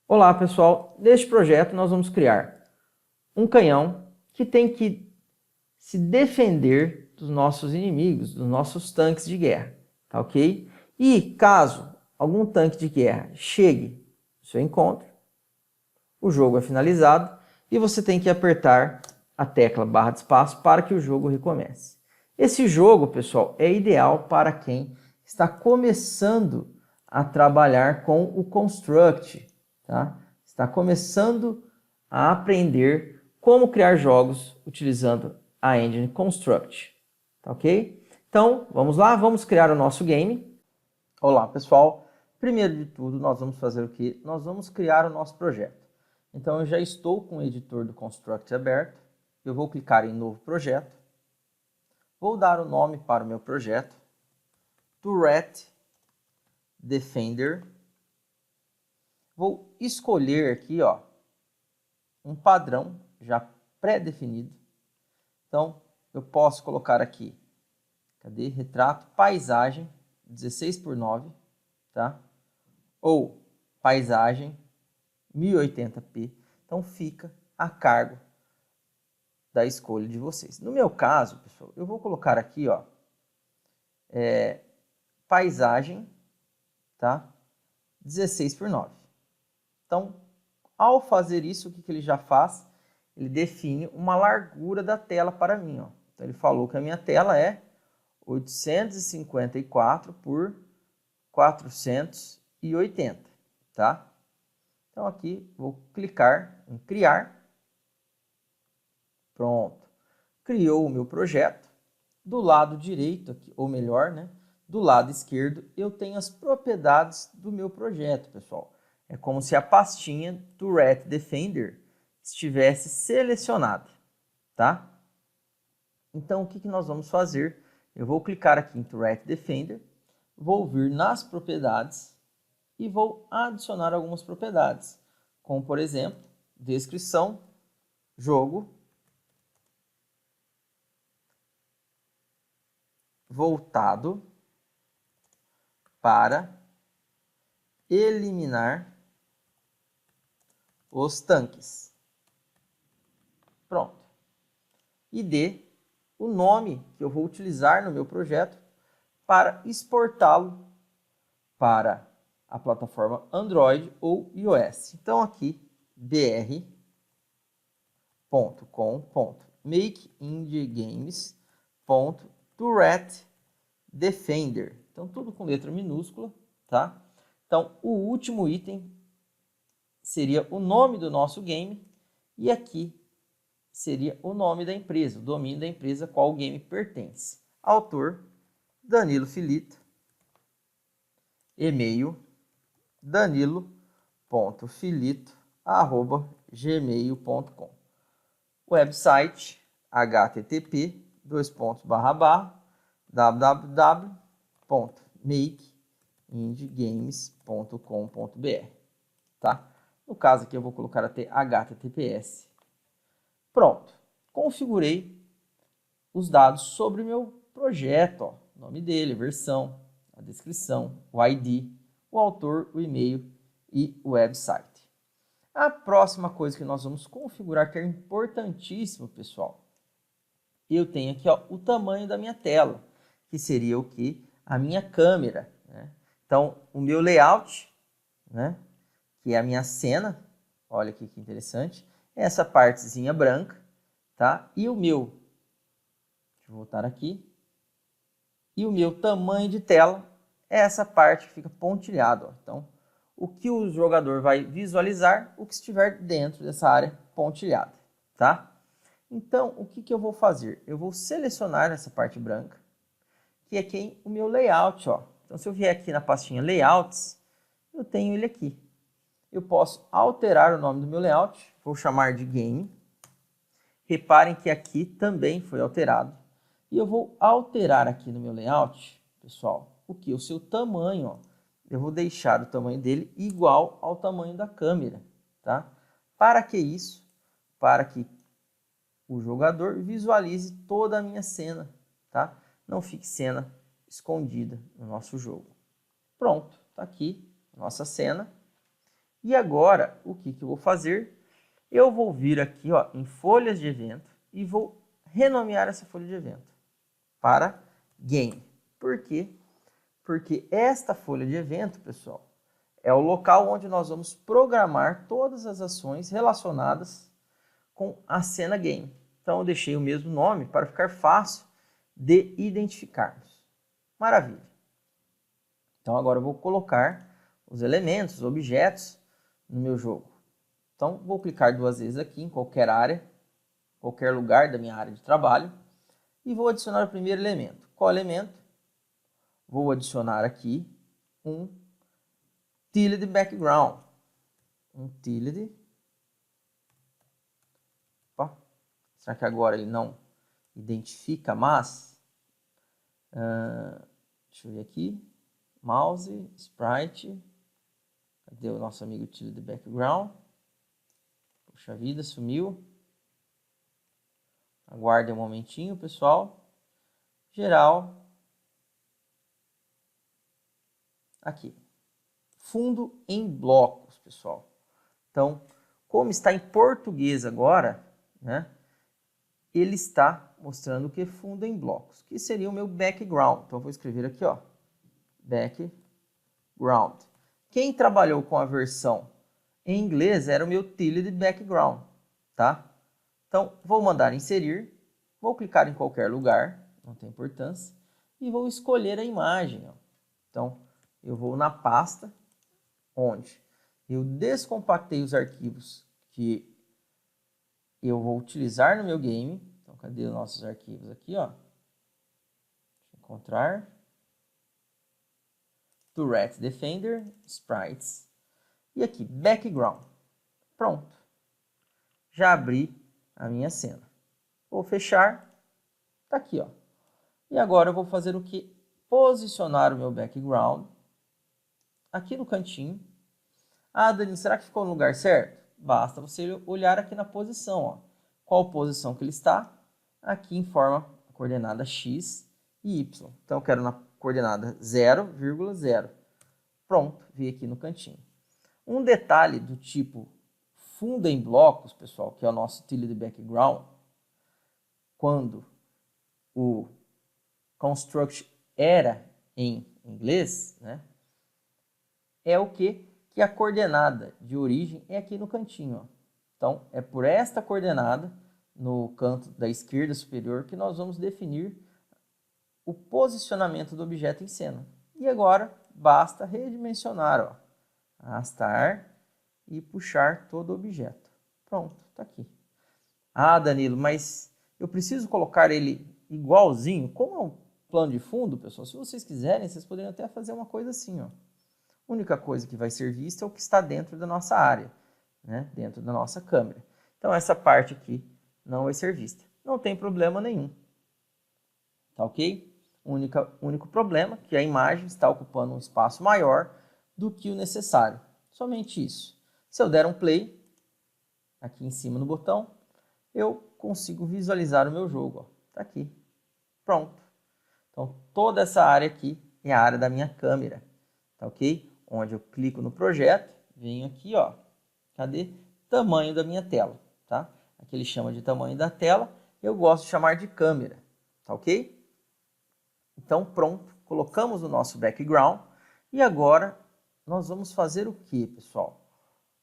Olá pessoal, neste projeto nós vamos criar um canhão que tem que se defender dos nossos inimigos, dos nossos tanques de guerra, tá ok? E caso algum tanque de guerra chegue no seu encontro, o jogo é finalizado e você tem que apertar a tecla barra de espaço para que o jogo recomece. Esse jogo, pessoal, é ideal para quem está começando a trabalhar com o Construct, tá? Está começando a aprender como criar jogos utilizando a engine Construct, tá ok? Então, vamos lá, vamos criar o nosso game. Olá, pessoal. Primeiro de tudo, nós vamos fazer o quê? Nós vamos criar o nosso projeto. Então, eu já estou com o editor do Construct aberto. Eu vou clicar em Novo Projeto. Vou dar o nome para o meu projeto. Turret Defender. Vou escolher aqui, ó, um padrão já pré-definido. Então, eu posso colocar aqui, cadê? Retrato, paisagem, 16:9, tá? Ou paisagem, 1080p. Então, fica a cargo da escolha de vocês. No meu caso, pessoal, eu vou colocar aqui, ó, paisagem, tá? 16:9. Então, ao fazer isso, o que ele já faz? Ele define uma largura da tela para mim, ó. Então, ele falou que a minha tela é 854 por 480, tá? Então, aqui vou clicar em criar. Pronto. Criou o meu projeto. Do lado direito, aqui, ou melhor, né? Do lado esquerdo, eu tenho as propriedades do meu projeto, pessoal. É como se a pastinha Turret Defender estivesse selecionada, tá? Então, o que nós vamos fazer? Eu vou clicar aqui em Turret Defender, vou vir nas propriedades e vou adicionar algumas propriedades, como, por exemplo, descrição, jogo, voltado para eliminar os tanques. Pronto. E dê o nome que eu vou utilizar no meu projeto para exportá-lo para a plataforma Android ou iOS. Então aqui br.com.makeindiagames.turretDefender. Então tudo com letra minúscula, tá? Então o último item seria o nome do nosso game e aqui seria o nome da empresa, o domínio da empresa a qual o game pertence. Autor, Danilo Filito. E-mail, danilo.filito@gmail.com. Website, http://www.makeindiagames.com.br, tá? No caso aqui eu vou colocar até HTTPS. Pronto, configurei os dados sobre o meu projeto, ó, o nome dele, versão, a descrição, o ID, o autor, o e-mail e o website. A próxima coisa que nós vamos configurar, que é importantíssimo, pessoal, eu tenho aqui, ó, o tamanho da minha tela, que seria o que? A minha câmera, né? Então, o meu layout, né, que é a minha cena, olha aqui que interessante, é essa partezinha branca, tá? E o meu, deixa eu voltar aqui, e o meu tamanho de tela é essa parte que fica pontilhada, ó. Então, o que o jogador vai visualizar, o que estiver dentro dessa área pontilhada, tá? Então, o que eu vou fazer? Eu vou selecionar essa parte branca, que é aqui o meu layout, ó. Então, se eu vier aqui na pastinha Layouts, eu tenho ele aqui. Eu posso alterar o nome do meu layout, vou chamar de Game. Reparem que aqui também foi alterado. E eu vou alterar aqui no meu layout, pessoal, o que? O seu tamanho, ó. Eu vou deixar o tamanho dele igual ao tamanho da câmera, tá? Para que isso? Para que o jogador visualize toda a minha cena, tá? Não fique cena escondida no nosso jogo. Pronto, tá aqui a nossa cena. E agora, o que eu vou fazer? Eu vou vir aqui ó, em folhas de evento e vou renomear essa folha de evento para Game. Por quê? Porque esta folha de evento, pessoal, é o local onde nós vamos programar todas as ações relacionadas com a cena Game. Então, eu deixei o mesmo nome para ficar fácil de identificarmos. Maravilha. Então, agora eu vou colocar os elementos, os objetos no meu jogo. Então, vou clicar 2 vezes aqui em qualquer área, qualquer lugar da minha área de trabalho, e vou adicionar o primeiro elemento. Qual elemento? Vou adicionar aqui um tilde background. Um tilde. Opa. Será que agora ele não identifica, mas... deixa eu ver aqui. Mouse, sprite. Cadê o nosso amigo tilde background? Puxa vida, sumiu. Aguarde um momentinho, pessoal. Geral. Aqui. Fundo em blocos, pessoal. Então, como está em português agora, né? Ele está mostrando o que é fundo em blocos, que seria o meu background. Então, eu vou escrever aqui, ó. Background. Quem trabalhou com a versão em inglês era o meu tilde background, tá? Então, vou mandar inserir, vou clicar em qualquer lugar, não tem importância, e vou escolher a imagem, ó. Então, eu vou na pasta, onde eu descompactei os arquivos que eu vou utilizar no meu game. Então, cadê os nossos arquivos aqui, ó? Deixa eu encontrar. Turret Defender, Sprites. E aqui, Background. Pronto. Já abri a minha cena. Vou fechar. Tá aqui, ó. E agora eu vou fazer o que? Posicionar o meu background aqui no cantinho. Ah, Dani, será que ficou no lugar certo? Basta você olhar aqui na posição, ó. Qual posição que ele está? Aqui informa a coordenada x e y. Então, eu quero na coordenada 0,0. Pronto, vi aqui no cantinho. Um detalhe do tipo fundo em blocos, pessoal, que é o nosso tilde background, quando o construct era em inglês, né, é o que a coordenada de origem é aqui no cantinho. Ó. Então, é por esta coordenada, no canto da esquerda superior, que nós vamos definir o posicionamento do objeto em cena. E agora, basta redimensionar, ó, arrastar e puxar todo o objeto. Pronto, está aqui. Ah, Danilo, mas eu preciso colocar ele igualzinho? Como é um plano de fundo, pessoal, se vocês quiserem, vocês poderiam até fazer uma coisa assim, ó. A única coisa que vai ser vista é o que está dentro da nossa área, né? Dentro da nossa câmera. Então, essa parte aqui não vai ser vista. Não tem problema nenhum. Tá ok? Único problema é que a imagem está ocupando um espaço maior do que o necessário. Somente isso. Se eu der um play, aqui em cima no botão, eu consigo visualizar o meu jogo. Está aqui. Pronto. Então, toda essa área aqui é a área da minha câmera. Tá ok? Onde eu clico no projeto, venho aqui, ó. Cadê? Tamanho da minha tela. Tá? Aqui ele chama de tamanho da tela. Eu gosto de chamar de câmera. Tá ok? Então, pronto. Colocamos o nosso background. E agora, nós vamos fazer o que, pessoal?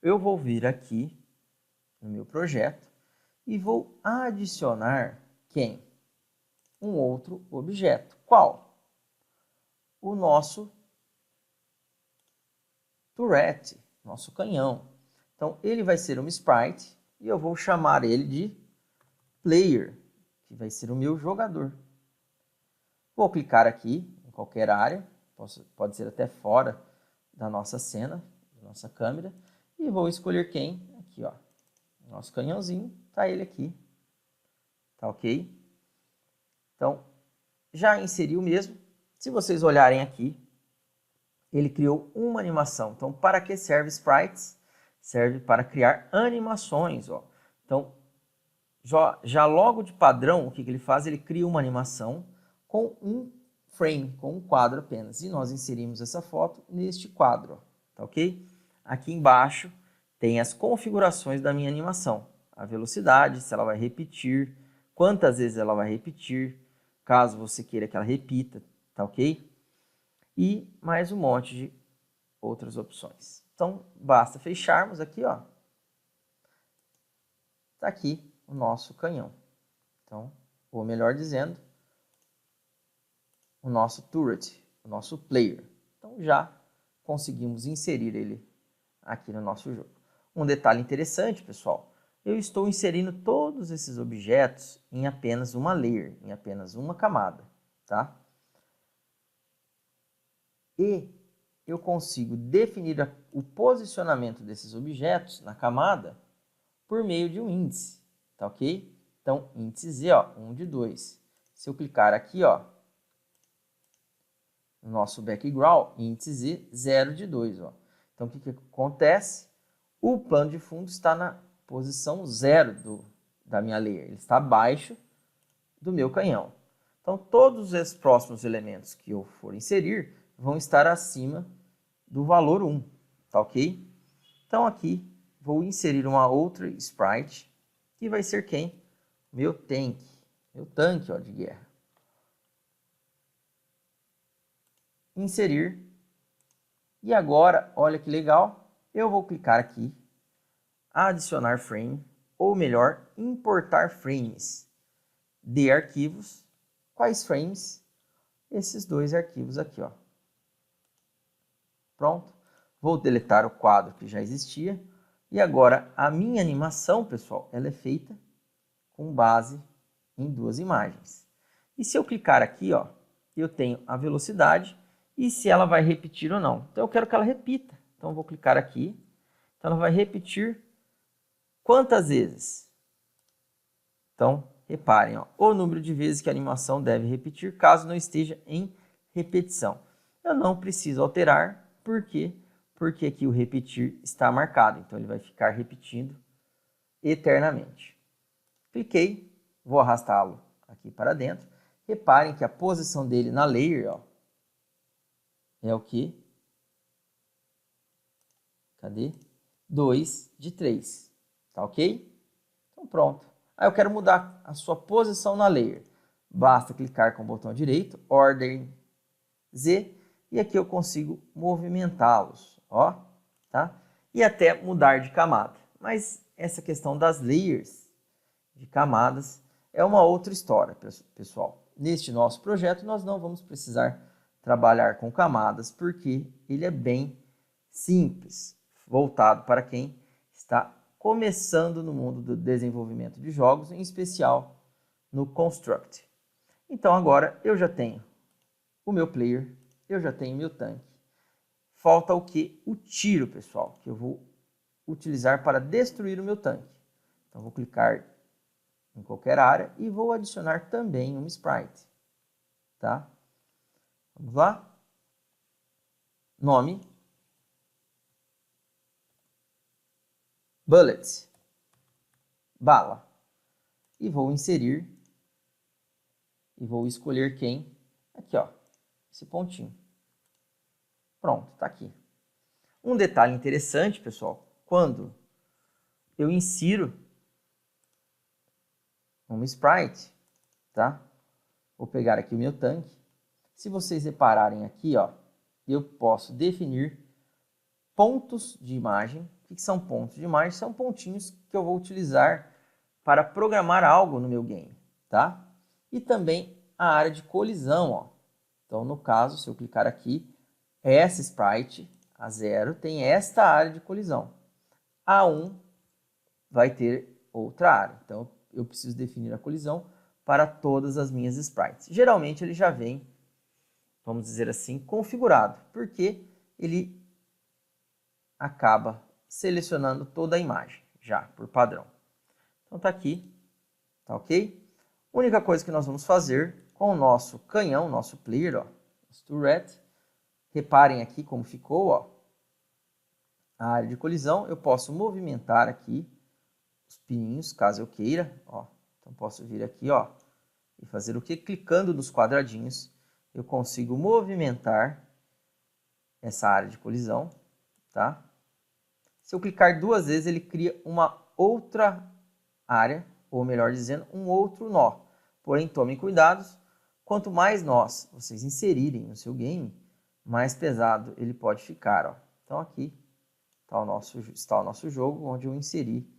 Eu vou vir aqui no meu projeto e vou adicionar quem? Um outro objeto. Qual? O nosso turret, nosso canhão. Então, ele vai ser um sprite e eu vou chamar ele de player, que vai ser o meu jogador. Vou clicar aqui em qualquer área, pode ser até fora da nossa cena, da nossa câmera, e vou escolher quem? Aqui, ó. Nosso canhãozinho, tá ele aqui. Tá ok? Então, já inseri o mesmo. Se vocês olharem aqui, ele criou uma animação. Então, para que serve sprites? Serve para criar animações, ó. Então, já logo de padrão, o que ele faz? Ele cria uma animação com um frame, com um quadro apenas. E nós inserimos essa foto neste quadro, ó. Tá ok? aqui embaixo tem as configurações da minha animação. A velocidade, se ela vai repetir, quantas vezes ela vai repetir, caso você queira que ela repita, tá ok? E mais um monte de outras opções. Então, basta fecharmos aqui, ó. Tá aqui o nosso canhão. Então, ou melhor dizendo, o nosso turret, o nosso player. Então, já conseguimos inserir ele aqui no nosso jogo. Um detalhe interessante, pessoal, eu estou inserindo todos esses objetos em apenas uma layer, em apenas uma camada, tá? E eu consigo definir o posicionamento desses objetos na camada por meio de um índice, tá ok? Então, índice Z, ó, 1 de 2. Se eu clicar aqui, ó, no nosso background, índice Z, 0 de 2, ó. Então, o que acontece? O plano de fundo está na posição 0 da minha layer. Ele está abaixo do meu canhão. Então, todos os próximos elementos que eu for inserir vão estar acima do valor 1, tá ok? Então, aqui, vou inserir uma outra sprite, que vai ser quem? Meu tanque, ó, de guerra. Inserir. E agora, olha que legal, eu vou clicar aqui, adicionar frame, ou melhor, importar frames de arquivos. Quais frames? Esses dois arquivos aqui, ó. Pronto. Vou deletar o quadro que já existia. E agora, a minha animação, pessoal, ela é feita com base em duas imagens. E se eu clicar aqui, ó, eu tenho a velocidade e se ela vai repetir ou não. Então, eu quero que ela repita. Então, eu vou clicar aqui. Então, ela vai repetir quantas vezes? Então, reparem, ó, o número de vezes que a animação deve repetir caso não esteja em repetição. Eu não preciso alterar, por quê? Porque aqui o repetir está marcado, então ele vai ficar repetindo eternamente. Cliquei, vou arrastá-lo aqui para dentro. Reparem que a posição dele na layer, ó, é o quê? Cadê? 2 de 3, tá ok? Então pronto. Aí eu quero mudar a sua posição na layer. Basta clicar com o botão direito, Ordem Z, e aqui eu consigo movimentá-los, ó, tá? E até mudar de camada. Mas essa questão das layers, de camadas, é uma outra história, pessoal. Neste nosso projeto, nós não vamos precisar trabalhar com camadas, porque ele é bem simples, voltado para quem está começando no mundo do desenvolvimento de jogos, em especial no Construct. Então agora eu já tenho o meu player, eu já tenho o meu tanque. Falta o que? O tiro, pessoal, que eu vou utilizar para destruir o meu tanque. Então vou clicar em qualquer área e vou adicionar também um sprite, tá? Vamos lá? Nome. Bullet. Bala. E vou inserir e vou escolher quem? Aqui, ó, esse pontinho. Pronto, tá aqui. Um detalhe interessante, pessoal, quando eu insiro um sprite, tá? Vou pegar aqui o meu tanque. Se vocês repararem aqui, ó, eu posso definir pontos de imagem. O que são pontos de imagem? São pontinhos que eu vou utilizar para programar algo no meu game, tá? E também a área de colisão, ó. Então, no caso, se eu clicar aqui, essa sprite, a 0, tem esta área de colisão. A 1 vai ter outra área. Então, eu preciso definir a colisão para todas as minhas sprites. Geralmente, ele já vem, vamos dizer assim, configurado, porque ele acaba selecionando toda a imagem, já, por padrão. Então, tá aqui, tá ok? A única coisa que nós vamos fazer com o nosso canhão, nosso player, ó, nosso turret, reparem aqui como ficou, ó, a área de colisão. Eu posso movimentar aqui os pininhos, caso eu queira, ó. Então, posso vir aqui, ó, e fazer o que? Clicando nos quadradinhos, eu consigo movimentar essa área de colisão, tá? Se eu clicar 2 vezes, ele cria uma outra área, ou melhor dizendo, um outro nó. Porém, tomem cuidado, quanto mais nós vocês inserirem no seu game, mais pesado ele pode ficar. Ó. Então aqui está o nosso jogo, onde eu inseri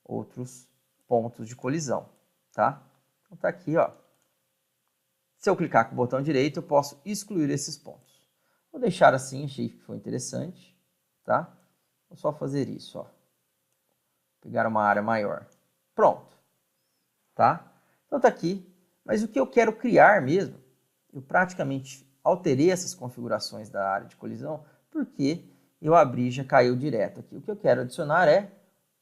outros pontos de colisão. Tá? Então está aqui, ó. Se eu clicar com o botão direito, eu posso excluir esses pontos. Vou deixar assim, achei que foi interessante. Tá? Vou só fazer isso. Ó. Pegar uma área maior. Pronto. Tá? Então está aqui. Mas o que eu quero criar mesmo, eu praticamente alterei essas configurações da área de colisão, porque eu abri e já caiu direto aqui. O que eu quero adicionar é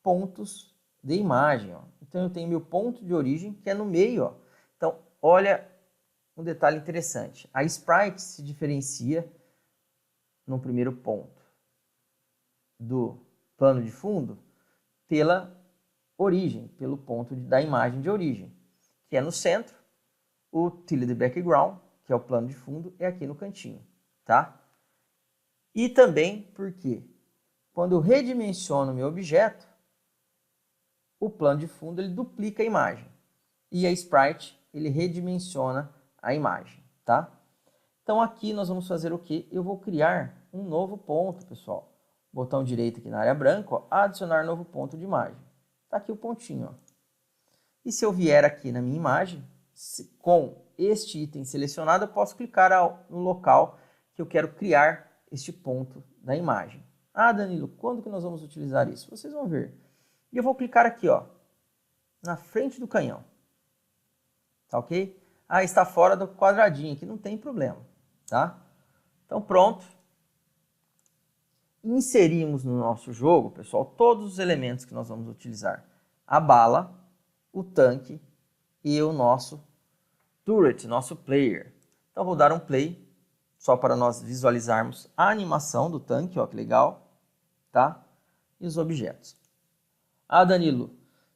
pontos de imagem. Ó. Então eu tenho meu ponto de origem, que é no meio. Ó. Então, olha um detalhe interessante. A sprite se diferencia no primeiro ponto do plano de fundo pela origem, pelo ponto da imagem de origem, que é no centro. O tilde background, que é o plano de fundo, é aqui no cantinho, tá? E também porque quando eu redimensiono meu objeto, o plano de fundo ele duplica a imagem. E a sprite, ele redimensiona a imagem, tá? Então aqui nós vamos fazer o quê? Eu vou criar um novo ponto, pessoal. Botão direito aqui na área branca, ó, adicionar novo ponto de imagem. Tá aqui o pontinho, ó. E se eu vier aqui na minha imagem, com este item selecionado, eu posso clicar no local que eu quero criar este ponto da imagem. Ah, Danilo, quando que nós vamos utilizar isso? Vocês vão ver. E eu vou clicar aqui, ó, na frente do canhão. Tá ok? Ah, está fora do quadradinho aqui, não tem problema, tá? Então, pronto. Inserimos no nosso jogo, pessoal, todos os elementos que nós vamos utilizar. A bala, o tanque e o nosso turret, nosso player. Então, vou dar um play, só para nós visualizarmos a animação do tanque, ó, que legal, tá? E os objetos. Ah, Danilo,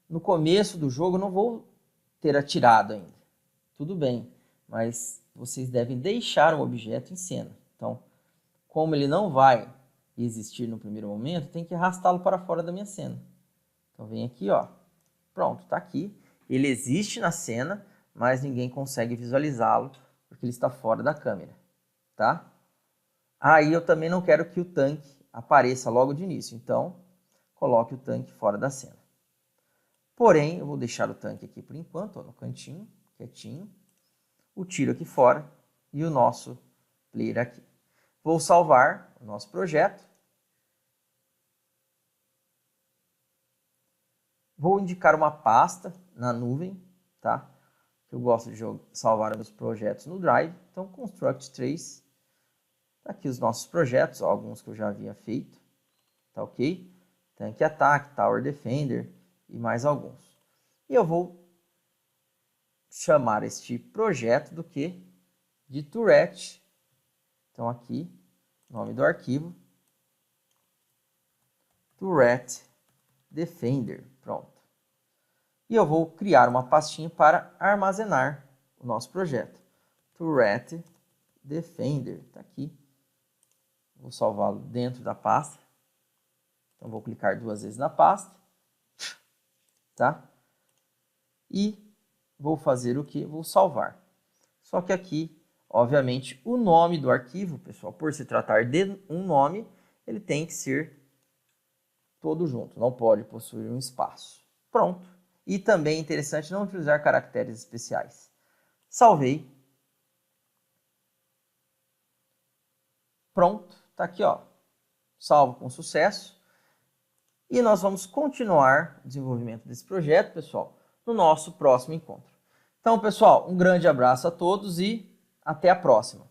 no começo do jogo eu não vou ter atirado ainda. Tudo bem, mas vocês devem deixar o objeto em cena. Então, como ele não vai existir no primeiro momento, tem que arrastá-lo para fora da minha cena. Então, vem aqui, ó. Pronto, tá aqui. Ele existe na cena, mas ninguém consegue visualizá-lo porque ele está fora da câmera, tá? Aí eu também não quero que o tanque apareça logo de início, então coloque o tanque fora da cena. Porém, eu vou deixar o tanque aqui por enquanto, ó, no cantinho, quietinho, o tiro aqui fora e o nosso player aqui. Vou salvar o nosso projeto. Vou indicar uma pasta na nuvem, tá? Eu gosto de salvar meus projetos no Drive. Então, Construct 3. Tá aqui os nossos projetos, ó, alguns que eu já havia feito. Tá ok? Tank Attack, Tower Defender e mais alguns. E eu vou chamar este projeto do que? De Turret. Então, aqui, nome do arquivo. Turret Defender. Pronto. E eu vou criar uma pastinha para armazenar o nosso projeto. Turret Defender. Está aqui. Vou salvá-lo dentro da pasta. Então, vou clicar 2 vezes na pasta. Tá? E vou fazer o que? Vou salvar. Só que aqui, obviamente, o nome do arquivo, pessoal, por se tratar de um nome, ele tem que ser todo junto. Não pode possuir um espaço. Pronto. E também é interessante não utilizar caracteres especiais. Salvei. Pronto. Está aqui, ó. Salvo com sucesso. E nós vamos continuar o desenvolvimento desse projeto, pessoal, no nosso próximo encontro. Então, pessoal, um grande abraço a todos e até a próxima.